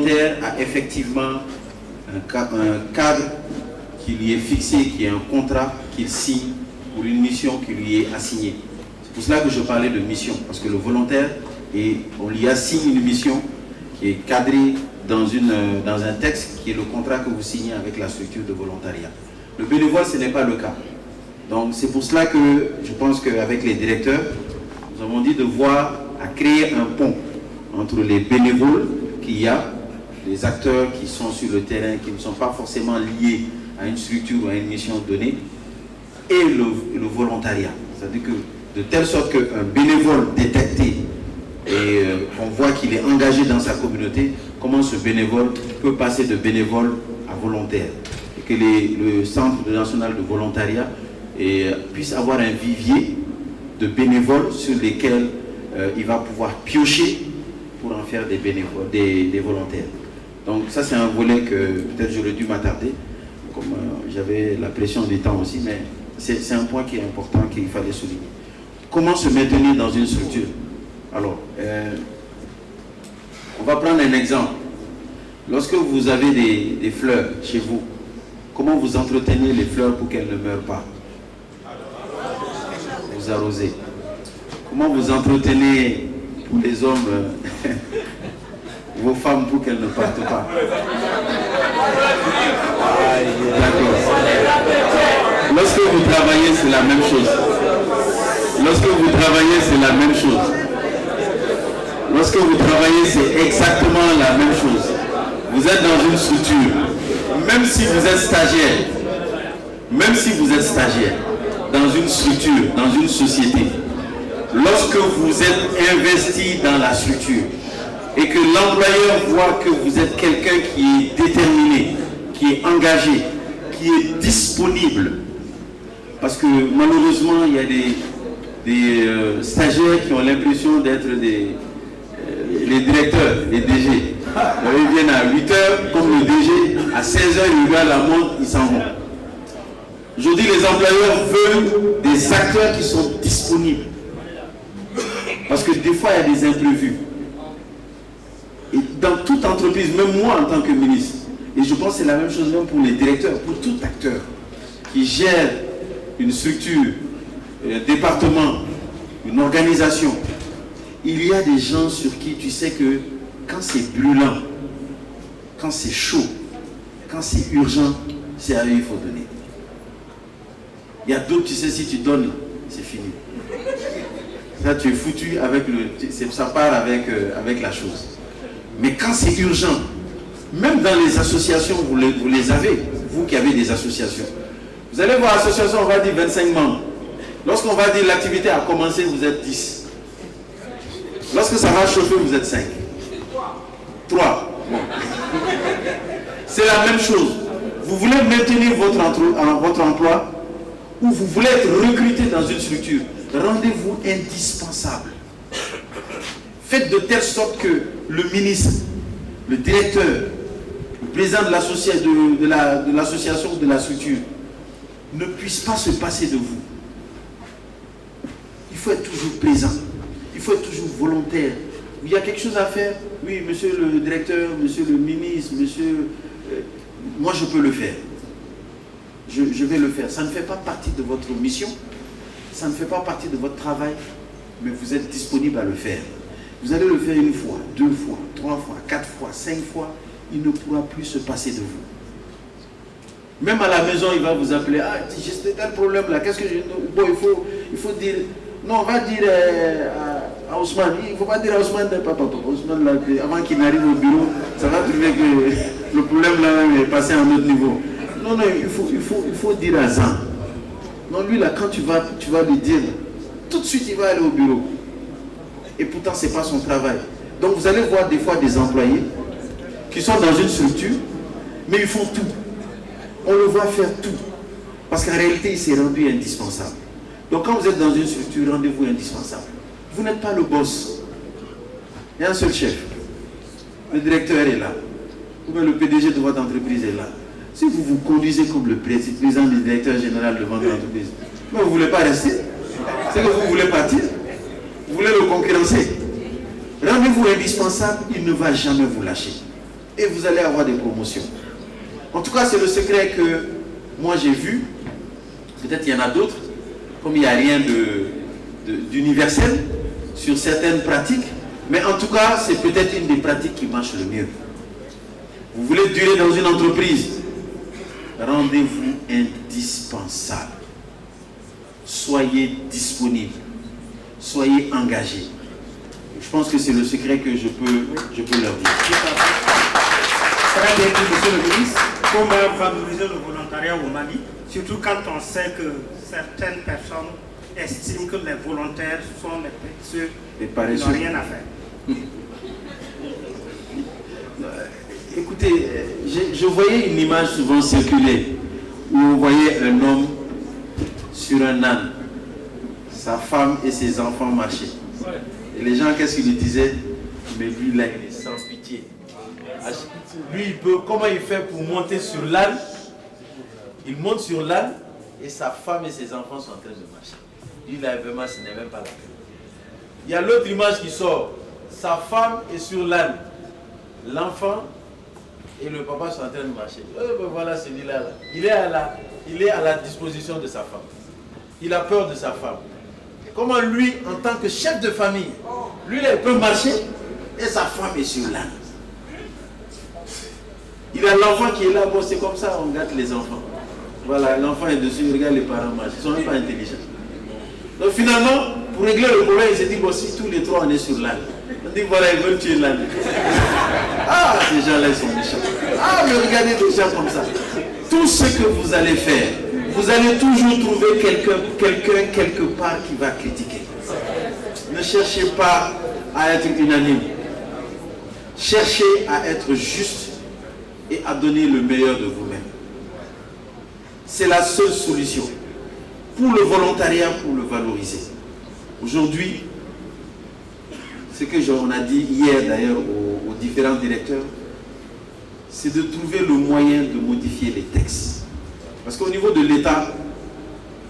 volontaire a effectivement un cadre qui lui est fixé, qui est un contrat qu'il signe pour une mission qui lui est assignée. C'est pour cela que je parlais de mission, parce que le volontaire, on lui assigne une mission qui est cadrée dans un texte qui est le contrat que vous signez avec la structure de volontariat. Le bénévole, ce n'est pas le cas. Donc c'est pour cela que je pense qu'avec les directeurs, nous avons dit de voir à créer un pont entre les bénévoles qu'il y a, les acteurs qui sont sur le terrain, qui ne sont pas forcément liés à une structure ou à une mission donnée, et le volontariat. C'est-à-dire que de telle sorte qu'un bénévole détecté et on voit qu'il est engagé dans sa communauté, comment ce bénévole peut passer de bénévole à volontaire. Et que le Centre national de volontariat puisse avoir un vivier de bénévoles sur lesquels il va pouvoir piocher pour en faire des bénévoles, des volontaires. Donc ça c'est un volet que peut-être j'aurais dû m'attarder, comme j'avais la pression du temps aussi, mais c'est un point qui est important qu'il fallait souligner. Comment se maintenir dans une structure? Alors, on va prendre un exemple. Lorsque vous avez des fleurs chez vous, comment vous entretenez les fleurs pour qu'elles ne meurent pas? Vous arrosez. Comment vous entretenez pour les hommes vos femmes pour qu'elles ne partent pas? D'accord. Lorsque vous travaillez, c'est la même chose. Lorsque vous travaillez, c'est la même chose. Lorsque vous travaillez, c'est exactement la même chose. Vous êtes dans une structure. Même si vous êtes stagiaire, dans une structure, dans une société, lorsque vous êtes investi dans la structure et que l'employeur voit que vous êtes quelqu'un qui est déterminé, qui est engagé, qui est disponible, parce que malheureusement, il y a des stagiaires qui ont l'impression d'être les directeurs, les DG. Ils viennent à 8h, comme le DG, à 16h, ils regardent la montre, ils s'en vont. Aujourd'hui, les employeurs veulent des acteurs qui sont disponibles. Parce que des fois, il y a des imprévus. Et dans toute entreprise, même moi en tant que ministre, et je pense que c'est la même chose même pour les directeurs, pour tout acteur qui gère une structure, un département, une organisation, il y a des gens sur qui tu sais que quand c'est brûlant, quand c'est chaud, quand c'est urgent, c'est à eux qu'il faut donner. Il y a d'autres, tu sais, si tu donnes, c'est fini. Ça, tu es foutu avec ça part avec la chose. Mais quand c'est urgent, même dans les associations, vous les avez, vous qui avez des associations. Vous allez voir l'association, on va dire 25 membres. Lorsqu'on va dire l'activité a commencé, vous êtes 10. Lorsque ça va chauffer, vous êtes 5. 3. Bon. C'est la même chose. Vous voulez maintenir votre emploi ou vous voulez être recruté dans une structure. Rendez-vous indispensable. Faites de telle sorte que le ministre, le directeur, le président de l'association ou de la structure ne puisse pas se passer de vous. Il faut être toujours présent. Il faut être toujours volontaire. Il y a quelque chose à faire. Oui, monsieur le directeur, monsieur le ministre, monsieur... moi, je peux le faire. Je vais le faire. Ça ne fait pas partie de votre mission. Ça ne fait pas partie de votre travail. Mais vous êtes disponible à le faire. Vous allez le faire une fois, 2 fois, 3 fois, 4 fois, 5 fois. Il ne pourra plus se passer de vous. Même à la maison, il va vous appeler. Ah, j'ai tel problème là. Qu'est-ce que je... Bon, il faut dire... Non, on va dire à Ousmane. Il ne faut pas dire à Ousmane, papa. Ousmane, là, avant qu'il n'arrive au bureau, ça va trouver que le problème là est passé à un autre niveau. Non, il faut dire à Zan. Non, lui là, quand tu vas lui dire, tout de suite il va aller au bureau. Et pourtant, ce n'est pas son travail. Donc vous allez voir des fois des employés qui sont dans une structure, mais ils font tout. On le voit faire tout. Parce qu'en réalité, il s'est rendu indispensable. Donc quand vous êtes dans une structure, rendez-vous indispensable. Vous n'êtes pas le boss. Il y a un seul chef. Le directeur est là. Ou bien le PDG de votre entreprise est là. Si vous vous conduisez comme le président du directeur général de votre entreprise, mais vous ne voulez pas rester. C'est que vous voulez partir. Vous voulez le concurrencer. Rendez-vous indispensable, il ne va jamais vous lâcher. et vous allez avoir des promotions. En tout cas, c'est le secret que moi j'ai vu. Peut-être il y en a d'autres, comme il n'y a rien d'universel sur certaines pratiques, mais en tout cas, c'est peut-être une des pratiques qui marche le mieux. Vous voulez durer dans une entreprise, rendez-vous indispensable. Soyez disponible, soyez engagé. Je pense que c'est le secret que je peux leur dire. Très bien dit, monsieur le ministre. Comment valoriser le volontariat au Mali, surtout quand on sait que certaines personnes estiment que les volontaires sont ceux qui n'ont rien à faire. Écoutez, je voyais une image souvent circuler où on voyait un homme sur un âne, sa femme et ses enfants marchaient. Et les gens, qu'est-ce qu'ils lui disaient? Mais lui, là, il est sans pitié. Lui, comment il fait pour monter sur l'âne? Il monte sur l'âne et sa femme et ses enfants sont en train de marcher. Lui, là, vraiment, ce n'est même pas la peine. Il y a l'autre image qui sort. Sa femme est sur l'âne. L'enfant et le papa sont en train de marcher. Ben voilà celui-là. Là. Il est à la disposition de sa femme. Il a peur de sa femme. Comment lui, en tant que chef de famille, lui, là, il peut marcher et sa femme est sur l'âne. Il a l'enfant qui est là, bon, c'est comme ça, on gâte les enfants. Voilà, l'enfant est dessus, il regarde les parents marcher. Ils ne sont même pas intelligents. Donc finalement, pour régler le problème, il s'est dit, bon, si tous les trois on est sur l'âne, on dit, voilà, ils veulent tuer l'âne. Ah, ces gens-là, ils sont méchants. Ah, mais regardez des gens comme ça. Tout ce que vous allez faire, vous allez toujours trouver quelqu'un quelque part qui va critiquer. Ne cherchez pas à être unanime. Cherchez à être juste et à donner le meilleur de vous-même. C'est la seule solution pour le volontariat, pour le valoriser. Aujourd'hui, ce que on a dit hier d'ailleurs aux différents directeurs, c'est de trouver le moyen de modifier les textes. Parce qu'au niveau de l'État,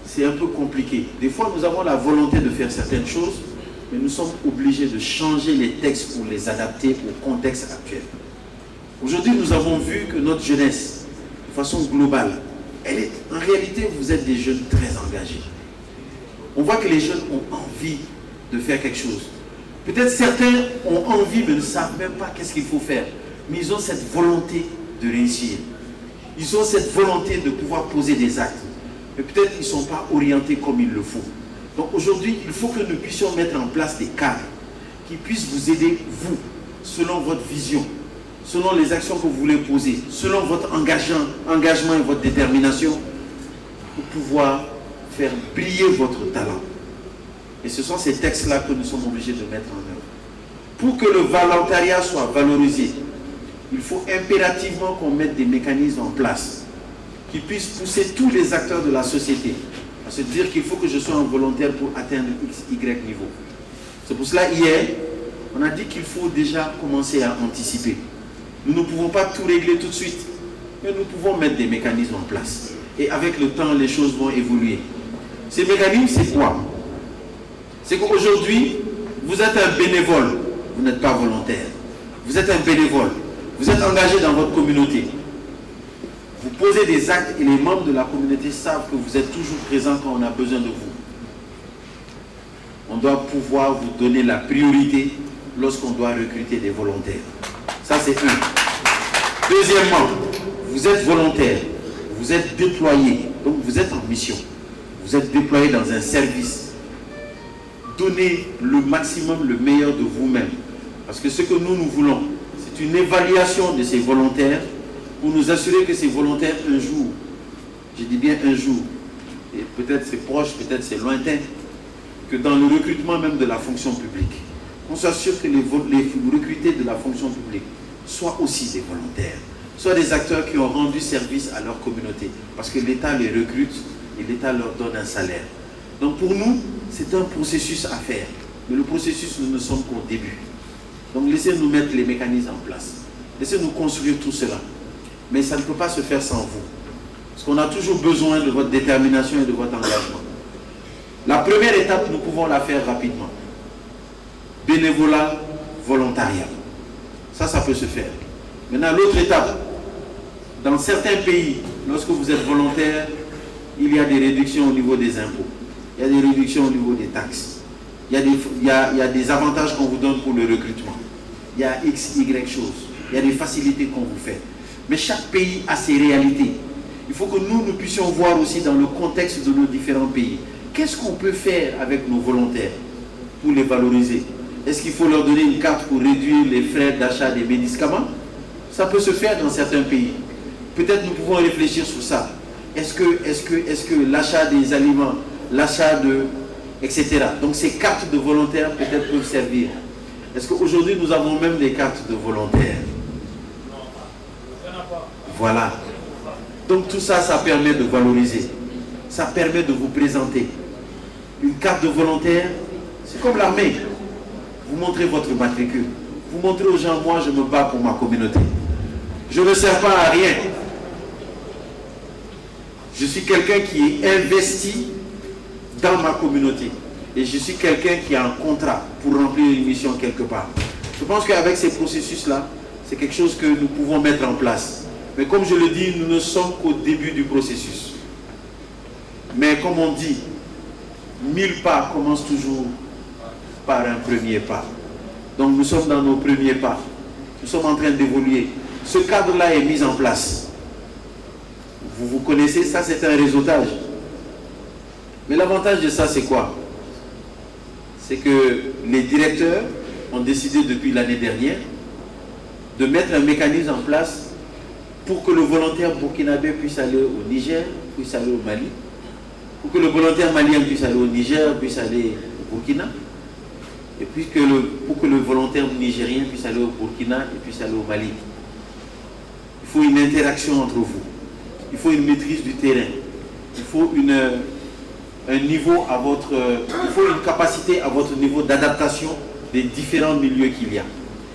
c'est un peu compliqué. Des fois, nous avons la volonté de faire certaines choses, mais nous sommes obligés de changer les textes pour les adapter au contexte actuel. Aujourd'hui, nous avons vu que notre jeunesse, de façon globale, en réalité, vous êtes des jeunes très engagés. On voit que les jeunes ont envie de faire quelque chose. Peut-être certains ont envie, mais ne savent même pas qu'est-ce qu'il faut faire. Mais ils ont cette volonté de réussir. Ils ont cette volonté de pouvoir poser des actes. Mais peut-être qu'ils ne sont pas orientés comme il le faut. Donc aujourd'hui, il faut que nous puissions mettre en place des cadres qui puissent vous aider, vous, selon votre vision, selon les actions que vous voulez poser, selon votre engagement et votre détermination, pour pouvoir faire briller votre talent. Et ce sont ces textes-là que nous sommes obligés de mettre en œuvre. Pour que le volontariat soit valorisé, il faut impérativement qu'on mette des mécanismes en place qui puissent pousser tous les acteurs de la société à se dire qu'il faut que je sois un volontaire pour atteindre X, Y niveau. C'est pour cela, hier, on a dit qu'il faut déjà commencer à anticiper. Nous ne pouvons pas tout régler tout de suite, mais nous pouvons mettre des mécanismes en place. Et avec le temps, les choses vont évoluer. Ces mécanismes, c'est quoi? C'est qu'aujourd'hui, vous êtes un bénévole, vous n'êtes pas volontaire. Vous êtes un bénévole, vous êtes engagé dans votre communauté. Vous posez des actes et les membres de la communauté savent que vous êtes toujours présent quand on a besoin de vous. On doit pouvoir vous donner la priorité lorsqu'on doit recruter des volontaires. Ça, c'est un. Deuxièmement, vous êtes volontaire, vous êtes déployé, donc vous êtes en mission. Vous êtes déployé dans un service. Donnez le maximum, le meilleur de vous-même. Parce que ce que nous voulons, c'est une évaluation de ces volontaires pour nous assurer que ces volontaires, un jour, je dis bien un jour, et peut-être c'est proche, peut-être c'est lointain, que dans le recrutement même de la fonction publique, on s'assure que les recrutés de la fonction publique soient aussi des volontaires, soient des acteurs qui ont rendu service à leur communauté, parce que l'État les recrute et l'État leur donne un salaire. Donc pour nous, c'est un processus à faire, mais le processus, nous ne sommes qu'au début. Donc laissez-nous mettre les mécanismes en place, laissez-nous construire tout cela, mais ça ne peut pas se faire sans vous, parce qu'on a toujours besoin de votre détermination et de votre engagement. La première étape, nous pouvons la faire rapidement. Bénévolat, volontariat. Ça peut se faire. Maintenant, l'autre étape, dans certains pays, lorsque vous êtes volontaire, il y a des réductions au niveau des impôts, il y a des réductions au niveau des taxes, il y a des avantages qu'on vous donne pour le recrutement, il y a X, Y choses, il y a des facilités qu'on vous fait. Mais chaque pays a ses réalités. Il faut que nous puissions voir aussi dans le contexte de nos différents pays. Qu'est-ce qu'on peut faire avec nos volontaires pour les valoriser? Est-ce qu'il faut leur donner une carte pour réduire les frais d'achat des médicaments? Ça peut se faire dans certains pays. Peut-être nous pouvons réfléchir sur ça. Est-ce que l'achat des aliments, l'achat de... etc. Donc ces cartes de volontaires peut-être peuvent servir. Est-ce qu'aujourd'hui nous avons même des cartes de volontaires? Voilà. Donc tout ça, ça permet de valoriser. Ça permet de vous présenter. Une carte de volontaire, c'est comme l'armée. Vous montrez votre matricule. Vous montrez aux gens, moi je me bats pour ma communauté. Je ne sers pas à rien. Je suis quelqu'un qui est investi dans ma communauté. Et je suis quelqu'un qui a un contrat pour remplir une mission quelque part. Je pense qu'avec ces processus-là, c'est quelque chose que nous pouvons mettre en place. Mais comme je le dis, nous ne sommes qu'au début du processus. Mais comme on dit, 1000 pas commencent toujours par un premier pas. Donc nous sommes dans nos premiers pas. Nous sommes en train d'évoluer. Ce cadre-là est mis en place. Vous connaissez, ça c'est un réseautage. Mais l'avantage de ça c'est quoi? C'est que les directeurs ont décidé depuis l'année dernière de mettre un mécanisme en place pour que le volontaire burkinabé puisse aller au Niger, puisse aller au Mali, pour que le volontaire malien puisse aller au Niger, puisse aller au Burkina, et puis pour que le volontaire nigérien puisse aller au Burkina et puisse aller au Mali. Il faut une interaction entre vous. Il faut une maîtrise du terrain. Il faut un niveau à votre... il faut une capacité à votre niveau d'adaptation des différents milieux qu'il y a.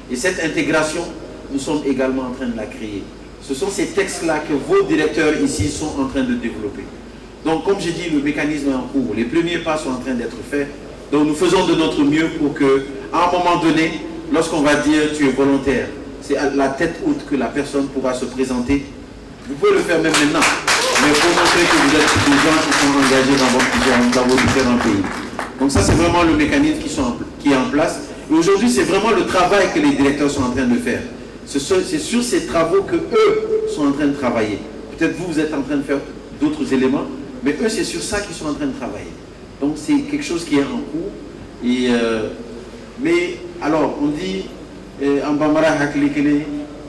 Et cette intégration, nous sommes également en train de la créer. Ce sont ces textes-là que vos directeurs ici sont en train de développer. Donc, comme j'ai dit, le mécanisme est en cours. Les premiers pas sont en train d'être faits. Donc, nous faisons de notre mieux pour que, à un moment donné, lorsqu'on va dire tu es volontaire, c'est à la tête haute que la personne pourra se présenter. Vous pouvez le faire même maintenant, mais pour montrer que vous êtes des gens qui sont engagés dans vos différents pays. Donc ça, c'est vraiment le mécanisme qui est en place. Et aujourd'hui, c'est vraiment le travail que les directeurs sont en train de faire. C'est sur ces travaux que eux sont en train de travailler. Peut-être vous êtes en train de faire d'autres éléments, mais eux, c'est sur ça qu'ils sont en train de travailler. Donc c'est quelque chose qui est en cours. Et, mais alors, on dit en Bambara Haklikele,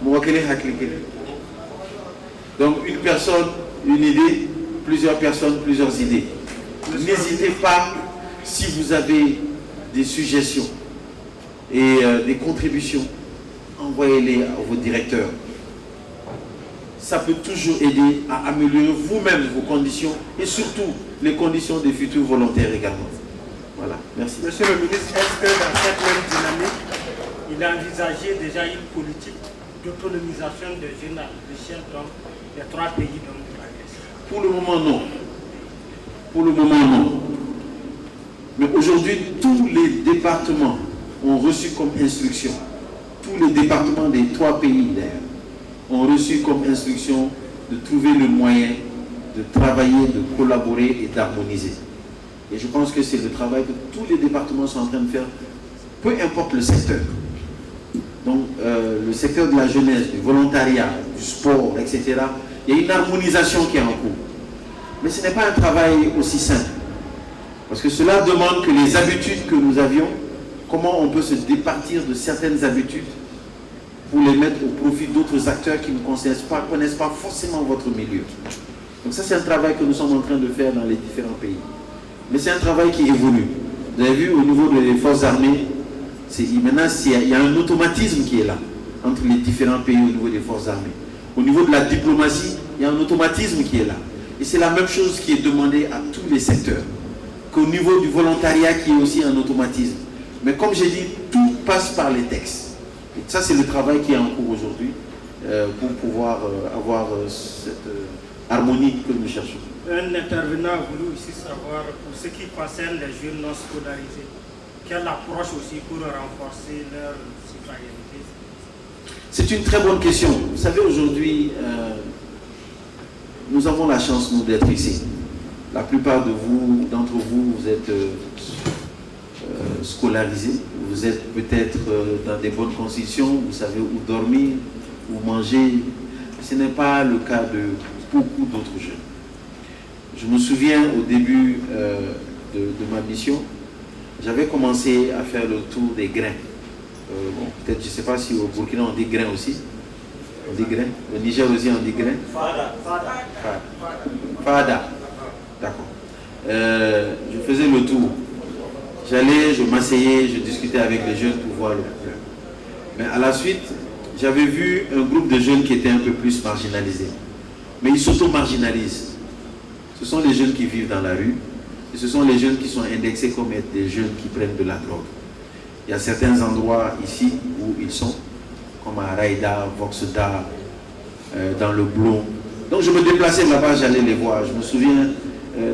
Mouakele Haklikele. Donc une personne, une idée, plusieurs personnes, plusieurs idées. N'hésitez pas, si vous avez des suggestions et des contributions, envoyez-les à vos directeurs. Ça peut toujours aider à améliorer vous-même vos conditions et surtout les conditions des futurs volontaires également. Voilà, merci. Monsieur le ministre, est-ce que dans cette même dynamique, il a envisagé déjà une politique d'autonomisation des jeunes à l'échelle des 3 pays de la question? Pour le moment, non. Pour le moment, non. Mais aujourd'hui, tous les départements ont reçu comme instruction, tous les départements des 3 pays d'ailleurs, ont reçu comme instruction de trouver le moyen de travailler, de collaborer et d'harmoniser. Et je pense que c'est le travail que tous les départements sont en train de faire, peu importe le secteur. Donc, le secteur de la jeunesse, du volontariat, du sport, etc., il y a une harmonisation qui est en cours. Mais ce n'est pas un travail aussi simple. Parce que cela demande que les habitudes que nous avions, comment on peut se départir de certaines habitudes pour les mettre au profit d'autres acteurs qui ne connaissent pas forcément votre milieu. Donc ça, c'est un travail que nous sommes en train de faire dans les différents pays. Mais c'est un travail qui évolue. Vous avez vu, au niveau des forces armées, maintenant, il y a un automatisme qui est là, entre les différents pays au niveau des forces armées. Au niveau de la diplomatie, il y a un automatisme qui est là. Et c'est la même chose qui est demandée à tous les secteurs. Qu'au niveau du volontariat, qui est aussi un automatisme. Mais comme j'ai dit, tout passe par les textes. Et ça, c'est le travail qui est en cours aujourd'hui pour pouvoir avoir cette harmonie que nous cherchons. Un intervenant a voulu aussi savoir, pour ce qui concerne les jeunes non scolarisés, quelle approche aussi pour renforcer leur citoyenneté? C'est une très bonne question. Vous savez, aujourd'hui, nous avons la chance, nous, d'être ici. La plupart d'entre vous, vous êtes scolarisés. Vous êtes peut-être dans des bonnes conditions. Vous savez où dormir, où manger. Ce n'est pas le cas de beaucoup d'autres jeunes. Je me souviens au début de ma mission, j'avais commencé à faire le tour des grains. Peut-être, je ne sais pas si au Burkina on dit grains aussi. On dit grains. Au Niger aussi on dit grains. Fada. D'accord. Je faisais le tour. J'allais, je m'asseyais, je discutais avec les jeunes pour voir le problème. Mais à la suite, j'avais vu un groupe de jeunes qui étaient un peu plus marginalisés. Mais ils s'auto-marginalisent. Ce sont les jeunes qui vivent dans la rue. Et ce sont les jeunes qui sont indexés comme être des jeunes qui prennent de la drogue. Il y a certains endroits ici où ils sont, comme à Raïda, Voxda, dans le Blon. Donc je me déplaçais là-bas, j'allais les voir. Je me souviens,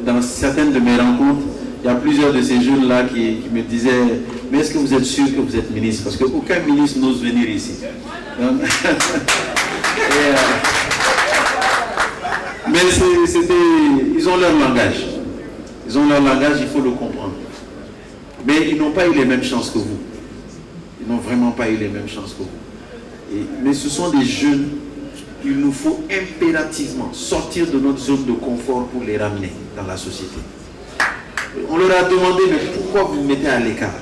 dans certaines de mes rencontres, il y a plusieurs de ces jeunes-là qui me disaient « Mais est-ce que vous êtes sûr que vous êtes ministre ?» Parce qu'aucun ministre n'ose venir ici. Donc, mais ils ont leur langage. Ils ont leur langage, il faut le comprendre. Mais ils n'ont pas eu les mêmes chances que vous. Ils n'ont vraiment pas eu les mêmes chances que vous. Mais ce sont des jeunes qu'il nous faut impérativement sortir de notre zone de confort pour les ramener dans la société. On leur a demandé, mais pourquoi vous vous mettez à l'écart?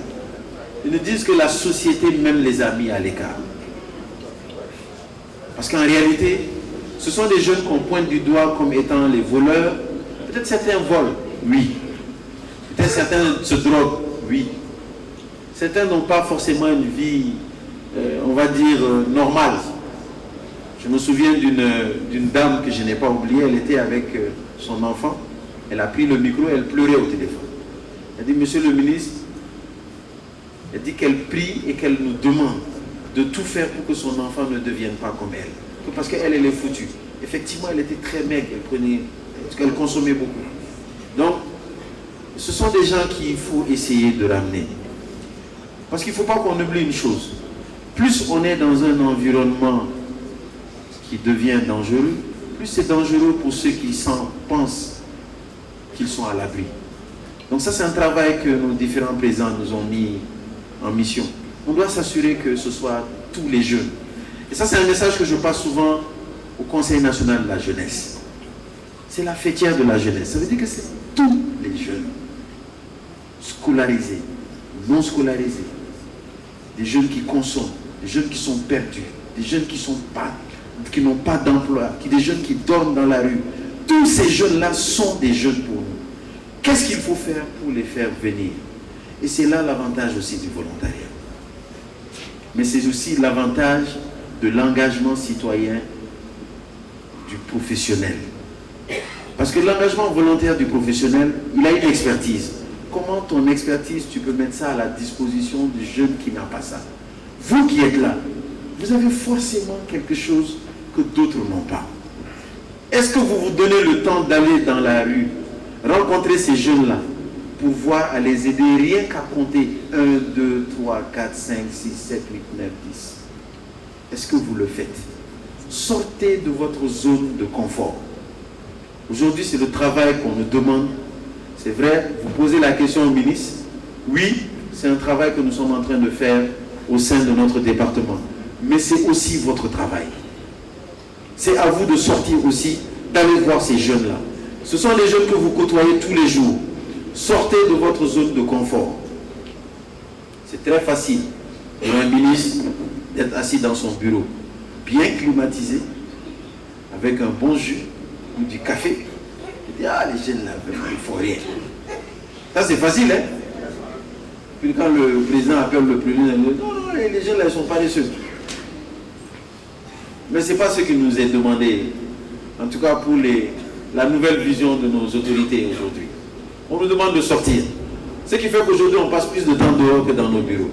Ils nous disent que la société même les a mis à l'écart. Parce qu'en réalité, ce sont des jeunes qu'on pointe du doigt comme étant les voleurs. Peut-être certains volent, oui. Peut-être certains se droguent, oui. Certains n'ont pas forcément une vie, on va dire, normale. Je me souviens d'une dame que je n'ai pas oubliée, elle était avec son enfant. Elle a pris le micro, elle pleurait au téléphone. Elle dit, monsieur le ministre, elle dit qu'elle prie et qu'elle nous demande de tout faire pour que son enfant ne devienne pas comme elle. Parce qu'elle, elle est foutue. Effectivement, elle était très maigre, elle consommait beaucoup. Donc, ce sont des gens qu'il faut essayer de ramener. Parce qu'il ne faut pas qu'on oublie une chose. Plus on est dans un environnement qui devient dangereux, plus c'est dangereux pour ceux qui pensent qu'ils sont à l'abri. Donc ça, c'est un travail que nos différents présidents nous ont mis en mission. On doit s'assurer que ce soit tous les jeunes. Et ça, c'est un message que je passe souvent au Conseil national de la jeunesse. C'est la fêtière de la jeunesse. Ça veut dire que c'est tous les jeunes, scolarisés, non scolarisés, des jeunes qui consomment, des jeunes qui sont perdus, des jeunes qui n'ont pas d'emploi, des jeunes qui dorment dans la rue. Tous ces jeunes-là sont des jeunes pour nous. Qu'est-ce qu'il faut faire pour les faire venir? Et c'est là l'avantage aussi du volontariat. Mais c'est aussi l'avantage de l'engagement citoyen du professionnel. Parce que l'engagement volontaire du professionnel, il a une expertise. Comment ton expertise, tu peux mettre ça à la disposition du jeune qui n'a pas ça? Vous qui êtes là, vous avez forcément quelque chose que d'autres n'ont pas. Est-ce que vous vous donnez le temps d'aller dans la rue, rencontrer ces jeunes-là, pour voir à les aider, rien qu'à compter 1, 2, 3, 4, 5, 6, 7, 8, 9, 10? Est-ce que vous le faites? Sortez de votre zone de confort. Aujourd'hui, c'est le travail qu'on nous demande. C'est vrai, vous posez la question au ministre. Oui, c'est un travail que nous sommes en train de faire au sein de notre département. Mais c'est aussi votre travail. C'est à vous de sortir aussi, d'aller voir ces jeunes-là. Ce sont les jeunes que vous côtoyez tous les jours. Sortez de votre zone de confort. C'est très facile pour un ministre d'être assis dans son bureau, bien climatisé, avec un bon jus ou du café. Il dit, ah, les jeunes là, ils ne font rien. Ça, c'est facile, hein? Puis quand le président appelle le premier, il dit, non, non, les jeunes là, ils ne sont pas paresseux. Mais ce n'est pas ce qui nous est demandé, en tout cas pour la nouvelle vision de nos autorités aujourd'hui. On nous demande de sortir. Ce qui fait qu'aujourd'hui, on passe plus de temps dehors que dans nos bureaux.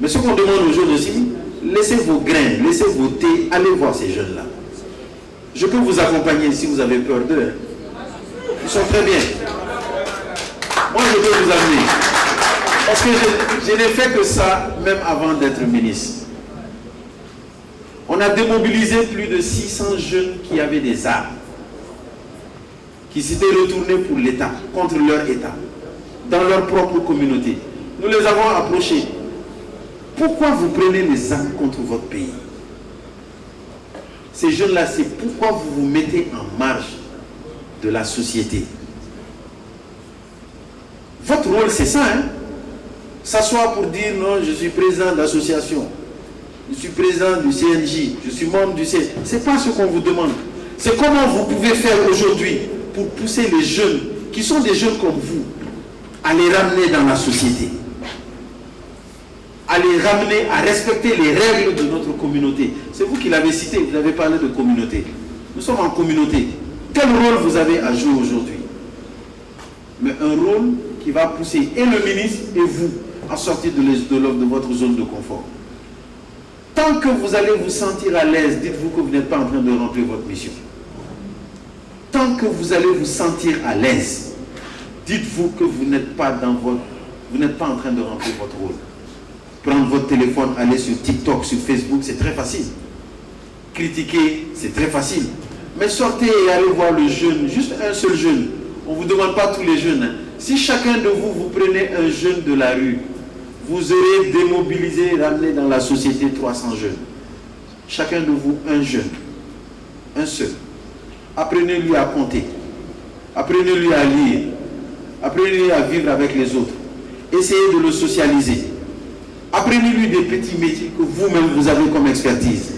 Mais ce qu'on demande aux jeunes aussi, laissez vos grains, laissez vos thés, allez voir ces jeunes-là. Je peux vous accompagner si vous avez peur d'eux. Ils sont très bien. Moi, je peux vous amener. Parce que je n'ai fait que ça, même avant d'être ministre. On a démobilisé plus de 600 jeunes qui avaient des armes, qui s'étaient retournés pour l'État, contre leur État, dans leur propre communauté. Nous les avons approchés. Pourquoi vous prenez les armes contre votre pays? Ces jeunes-là, c'est pourquoi vous vous mettez en marge de la société. Votre rôle, c'est ça, hein? S'asseoir pour dire non, je suis président d'association, je suis président du CNJ, je suis membre du CNJ. Ce n'est pas ce qu'on vous demande. C'est comment vous pouvez faire aujourd'hui pour pousser les jeunes, qui sont des jeunes comme vous, à les ramener dans la société, à les ramener à respecter les règles de notre communauté. C'est vous qui l'avez cité, vous avez parlé de communauté. Nous sommes en communauté. Quel rôle vous avez à jouer aujourd'hui? Mais un rôle qui va pousser et le ministre et vous à sortir de votre zone de confort. Tant que vous allez vous sentir à l'aise, dites-vous que vous n'êtes pas en train de remplir votre mission. Tant que vous allez vous sentir à l'aise, dites-vous que vous n'êtes pas en train de remplir votre rôle. Prendre votre téléphone, aller sur TikTok, sur Facebook, c'est très facile. Critiquer, c'est très facile. Mais sortez et allez voir le jeune, juste un seul jeune. On ne vous demande pas tous les jeunes. Hein. Si chacun de vous, vous prenez un jeune de la rue, vous aurez démobilisé et ramené dans la société 300 jeunes. Chacun de vous, un jeune. Un seul. Apprenez-lui à compter. Apprenez-lui à lire. Apprenez-lui à vivre avec les autres. Essayez de le socialiser. Apprenez-lui des petits métiers que vous-même vous avez comme expertise.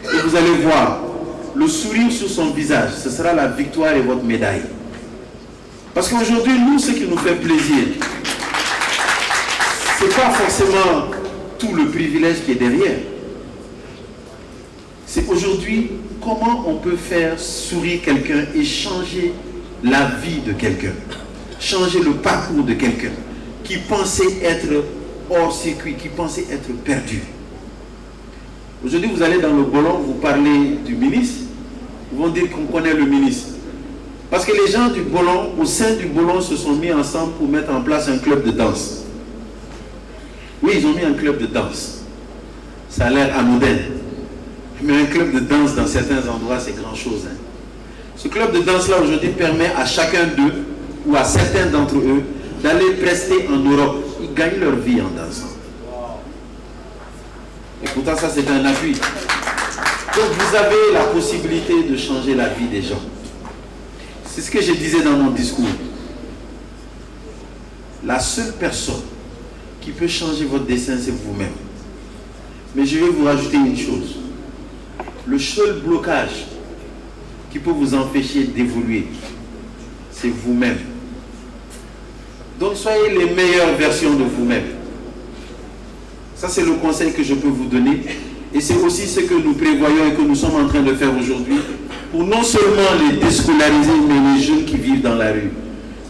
Et vous allez voir, le sourire sur son visage, ce sera la victoire et votre médaille. Parce qu'aujourd'hui, nous, ce qui nous fait plaisir, ce n'est pas forcément tout le privilège qui est derrière. C'est aujourd'hui comment on peut faire sourire quelqu'un et changer la vie de quelqu'un. Changer le parcours de quelqu'un qui pensait être hors circuit, qui pensait être perdu. Aujourd'hui, vous allez dans le Bolon, vous parlez du ministre, ils vont dire qu'on connaît le ministre. Parce que les gens du Bolon, au sein du Bolon, se sont mis ensemble pour mettre en place un club de danse. Oui, ils ont mis un club de danse. Ça a l'air anodin. Mais un club de danse dans certains endroits, c'est grand chose. Hein. Ce club de danse-là, aujourd'hui, permet à chacun d'eux, ou à certains d'entre eux, d'aller prester en Europe. Ils gagnent leur vie en dansant. Et pourtant, ça, c'est un appui. Donc, vous avez la possibilité de changer la vie des gens. C'est ce que je disais dans mon discours. La seule personne qui peut changer votre destin, c'est vous-même. Mais je vais vous rajouter une chose. Le seul blocage qui peut vous empêcher d'évoluer, c'est vous-même. Donc, soyez les meilleures versions de vous-même. Ça, c'est le conseil que je peux vous donner. Et c'est aussi ce que nous prévoyons et que nous sommes en train de faire aujourd'hui pour non seulement les déscolariser, mais les jeunes qui vivent dans la rue.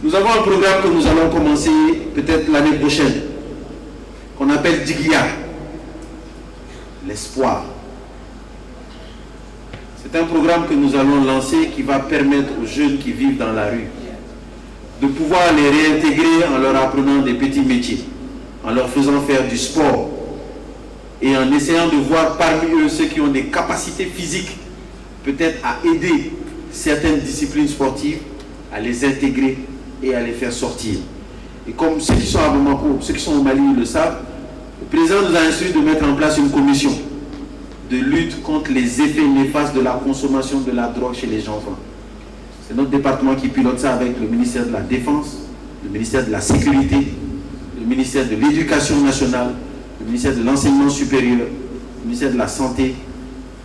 Nous avons un programme que nous allons commencer peut-être l'année prochaine, qu'on appelle Digia, l'espoir. C'est un programme que nous allons lancer qui va permettre aux jeunes qui vivent dans la rue de pouvoir les réintégrer en leur apprenant des petits métiers, en leur faisant faire du sport et en essayant de voir parmi eux ceux qui ont des capacités physiques, peut-être à aider certaines disciplines sportives, à les intégrer et à les faire sortir. Et comme ceux qui sont à Bamako, ceux qui sont au Mali le savent, le président nous a instruit de mettre en place une commission de lutte contre les effets néfastes de la consommation de la drogue chez les enfants. C'est notre département qui pilote ça avec le ministère de la Défense, le ministère de la Sécurité, le ministère de l'Éducation nationale, le ministère de l'Enseignement supérieur, le ministère de la Santé,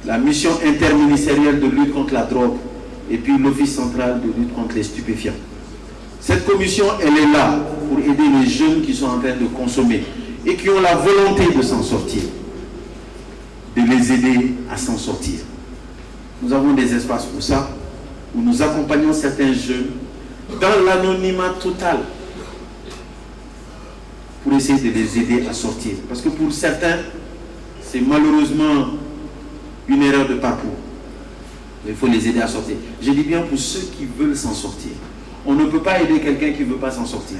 la mission interministérielle de lutte contre la drogue et puis l'Office central de lutte contre les stupéfiants. Cette commission, elle est là pour aider les jeunes qui sont en train de consommer et qui ont la volonté de s'en sortir, de les aider à s'en sortir. Nous avons des espaces pour ça, où nous accompagnons certains jeunes dans l'anonymat total pour essayer de les aider à sortir. Parce que pour certains, c'est malheureusement une erreur de parcours. Il faut les aider à sortir. Je dis bien pour ceux qui veulent s'en sortir. On ne peut pas aider quelqu'un qui ne veut pas s'en sortir.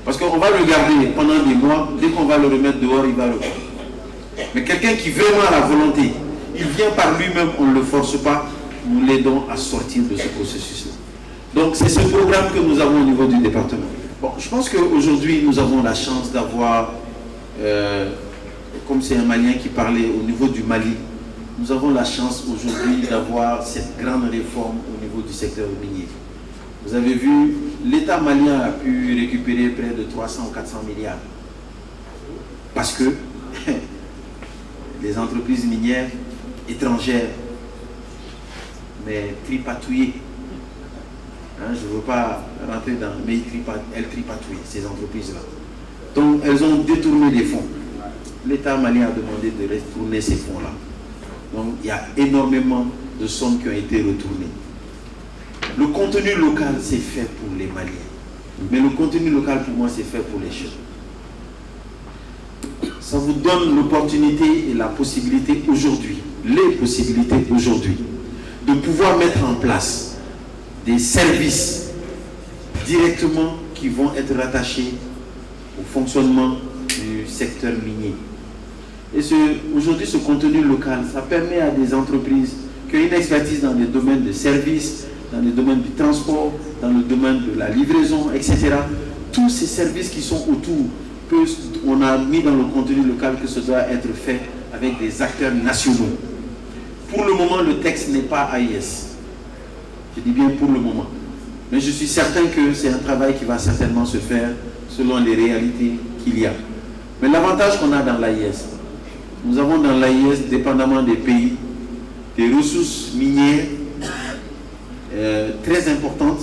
Parce qu'on va le garder pendant des mois, dès qu'on va le remettre dehors, il va le faire. Mais quelqu'un qui vraiment a la volonté, Il vient par lui-même, on ne le force pas, nous l'aidons à sortir de ce processus-là. Donc c'est ce programme que nous avons au niveau du département. Bon, je pense qu'aujourd'hui, nous avons la chance d'avoir, comme c'est un Malien qui parlait au niveau du Mali, nous avons la chance aujourd'hui d'avoir cette grande réforme au niveau du secteur minier. Vous avez vu, l'État malien a pu récupérer près de 300 ou 400 milliards. Parce que les entreprises minières étrangères, mais tripatouillées, je ne veux pas rentrer dans, mais elles tripatouillent, ces entreprises-là. Donc, elles ont détourné des fonds. L'État malien a demandé de retourner ces fonds-là. Donc, il y a énormément de sommes qui ont été retournées. Le contenu local, c'est fait pour les Maliens. Mais le contenu local, pour moi, c'est fait pour les jeunes. Ça vous donne l'opportunité et la possibilité aujourd'hui, les possibilités aujourd'hui, de pouvoir mettre en place des services directement qui vont être rattachés au fonctionnement du secteur minier. Et aujourd'hui, ce contenu local, ça permet à des entreprises qui ont une expertise dans les domaines de services, dans le domaine du transport, dans le domaine de la livraison, etc. Tous ces services qui sont autour, on a mis dans le contenu local que ce doit être fait avec des acteurs nationaux. Pour le moment, le texte n'est pas AIS. Je dis bien pour le moment. Mais je suis certain que c'est un travail qui va certainement se faire selon les réalités qu'il y a. Mais l'avantage qu'on a dans l'AIS, nous avons dans l'AIS, dépendamment des pays, des ressources minières très importantes